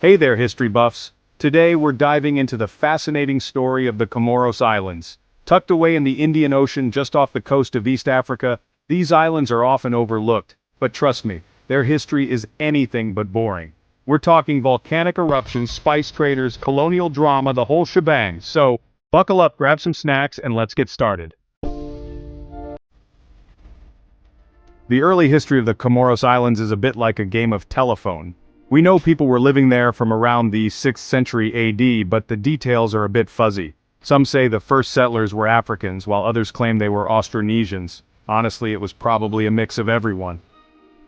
Hey there, history buffs. Today we're diving into the fascinating story of the Comoros Islands. Tucked away in the Indian Ocean just off the coast of East Africa, these islands are often overlooked. But trust me, their history is anything but boring. We're talking volcanic eruptions, spice traders, colonial drama, the whole shebang. So, buckle up, grab some snacks, and let's get started. The early history of the Comoros Islands is a bit like a game of telephone. We know people were living there from around the 6th century AD, but the details are a bit fuzzy. Some say the first settlers were Africans, while others claim they were Austronesians. Honestly, it was probably a mix of everyone.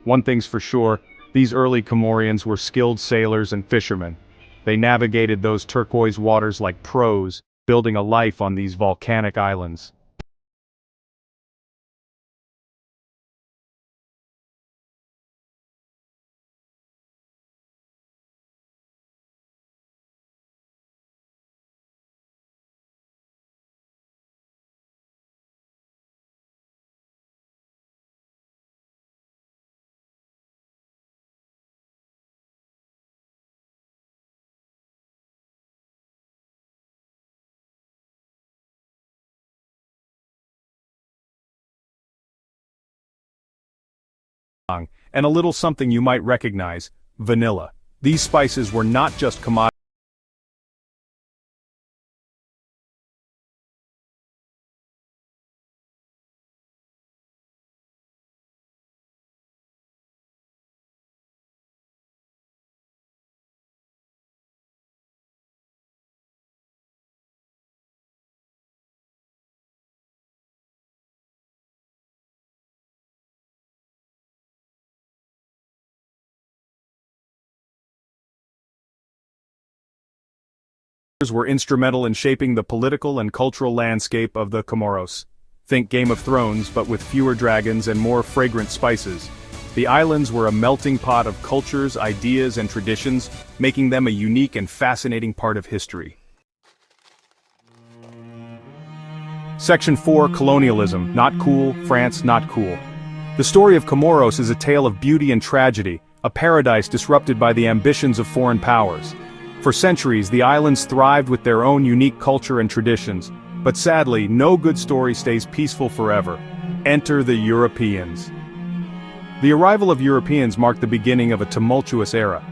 One thing's for sure, these early Comorians were skilled sailors and fishermen. They navigated those turquoise waters like pros, building a life on these volcanic islands. And a little something you might recognize, vanilla. These spices were not just commodities. Were instrumental in shaping the political and cultural landscape of the Comoros. Think Game of Thrones, but with fewer dragons and more fragrant spices. The islands were a melting pot of cultures, ideas, and traditions, making them a unique and fascinating part of history. Section 4: Colonialism. Not cool, France not cool. The story of Comoros is a tale of beauty and tragedy, a paradise disrupted by the ambitions of foreign powers. For centuries, the islands thrived with their own unique culture and traditions, but sadly, no good story stays peaceful forever. Enter the Europeans. The arrival of Europeans marked the beginning of a tumultuous era.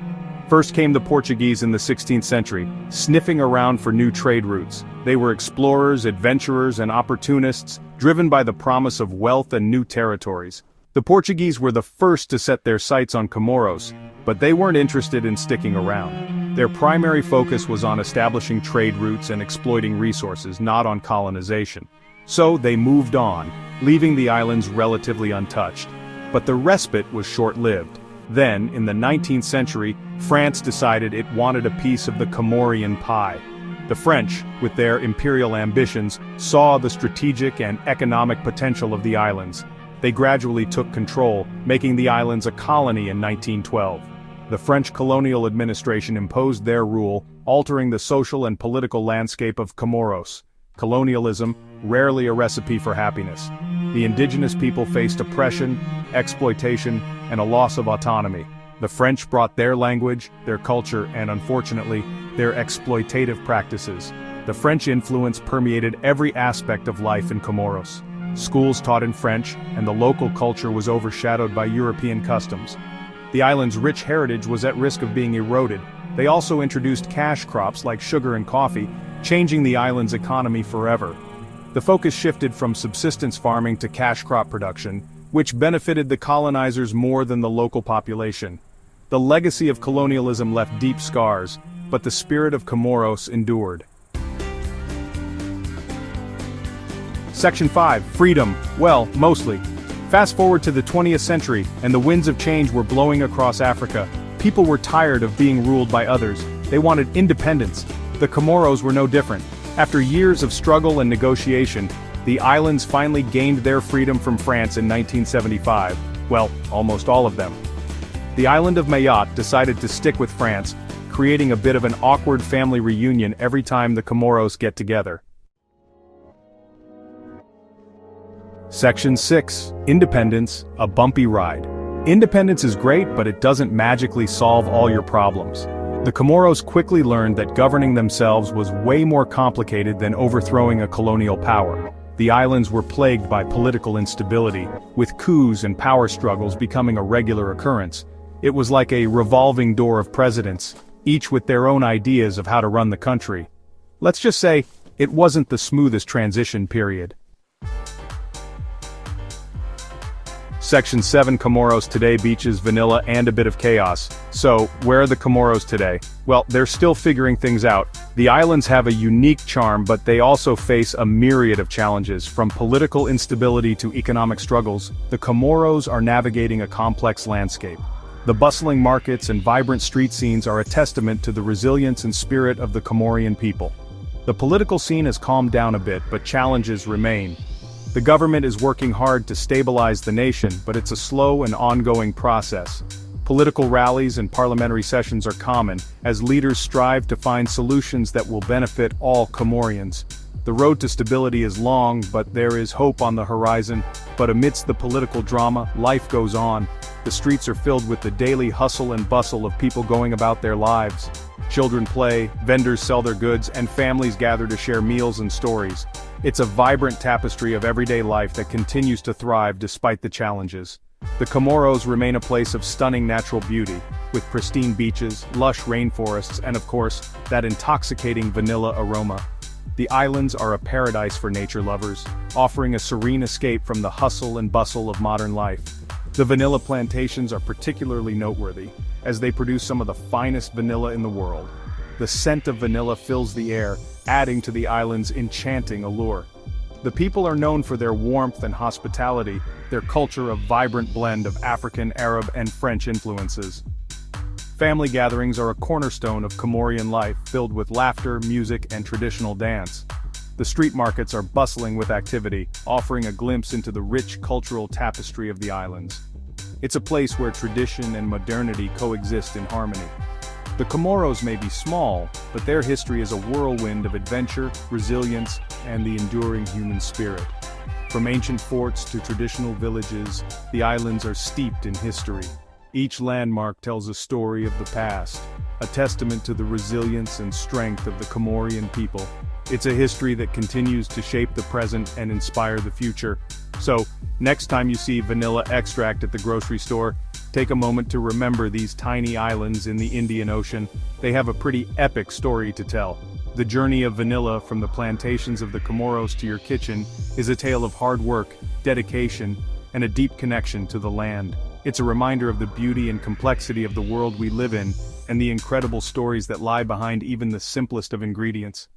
First came the Portuguese in the 16th century, sniffing around for new trade routes. They were explorers, adventurers, and opportunists, driven by the promise of wealth and new territories. The Portuguese were the first to set their sights on Comoros, but they weren't interested in sticking around. Their primary focus was on establishing trade routes and exploiting resources, not on colonization. So they moved on, leaving the islands relatively untouched. But the respite was short-lived. Then, in the 19th century, France decided it wanted a piece of the Comorian pie. The French, with their imperial ambitions, saw the strategic and economic potential of the islands. They gradually took control, making the islands a colony in 1912. The French colonial administration imposed their rule, altering the social and political landscape of Comoros. Colonialism, rarely a recipe for happiness. The indigenous people faced oppression, exploitation, and a loss of autonomy. The French brought their language, their culture, and unfortunately, their exploitative practices. The French influence permeated every aspect of life in Comoros. Schools taught in French, and the local culture was overshadowed by European customs. The island's rich heritage was at risk of being eroded. They also introduced cash crops like sugar and coffee, changing the island's economy forever. The focus shifted from subsistence farming to cash crop production, which benefited the colonizers more than the local population. The legacy of colonialism left deep scars, but the spirit of Comoros endured. Section 5: Freedom. Well, mostly. Fast forward to the 20th century, and the winds of change were blowing across Africa. People were tired of being ruled by others. They wanted independence. The Comoros were no different. After years of struggle and negotiation, the islands finally gained their freedom from France in 1975. Well, almost all of them. The island of Mayotte decided to stick with France, creating a bit of an awkward family reunion every time the Comoros get together. Section 6: Independence, a bumpy ride. Independence is great, but it doesn't magically solve all your problems. The Comoros quickly learned that governing themselves was way more complicated than overthrowing a colonial power. The islands were plagued by political instability, with coups and power struggles becoming a regular occurrence. It was like a revolving door of presidents, each with their own ideas of how to run the country. Let's just say, it wasn't the smoothest transition period. Section 7 Comoros today: beaches, vanilla, and a bit of chaos. So, where are the Comoros today? Well, they're still figuring things out. The islands have a unique charm, but they also face a myriad of challenges, from political instability to economic struggles. The Comoros are navigating a complex landscape. The bustling markets and vibrant street scenes are a testament to the resilience and spirit of the Comorian people. The political scene has calmed down a bit, but challenges remain. The government is working hard to stabilize the nation, but it's a slow and ongoing process. Political rallies and parliamentary sessions are common, as leaders strive to find solutions that will benefit all Comorians. The road to stability is long, but there is hope on the horizon. But amidst the political drama, life goes on. The streets are filled with the daily hustle and bustle of people going about their lives. Children play, vendors sell their goods, and families gather to share meals and stories. It's a vibrant tapestry of everyday life that continues to thrive despite the challenges. The Comoros remain a place of stunning natural beauty, with pristine beaches, lush rainforests, and of course, that intoxicating vanilla aroma. The islands are a paradise for nature lovers, offering a serene escape from the hustle and bustle of modern life. The vanilla plantations are particularly noteworthy, as they produce some of the finest vanilla in the world. The scent of vanilla fills the air, adding to the island's enchanting allure. The people are known for their warmth and hospitality, their culture a vibrant blend of African, Arab, and French influences. Family gatherings are a cornerstone of Comorian life, filled with laughter, music, and traditional dance. The street markets are bustling with activity, offering a glimpse into the rich cultural tapestry of the islands. It's a place where tradition and modernity coexist in harmony. The Comoros may be small, but their history is a whirlwind of adventure, resilience, and the enduring human spirit. From ancient forts to traditional villages, the islands are steeped in history. Each landmark tells a story of the past, a testament to the resilience and strength of the Comorian people. It's a history that continues to shape the present and inspire the future. So, next time you see vanilla extract at the grocery store, take a moment to remember these tiny islands in the Indian Ocean. They have a pretty epic story to tell. The journey of vanilla from the plantations of the Comoros to your kitchen is a tale of hard work, dedication, and a deep connection to the land. It's a reminder of the beauty and complexity of the world we live in, and the incredible stories that lie behind even the simplest of ingredients.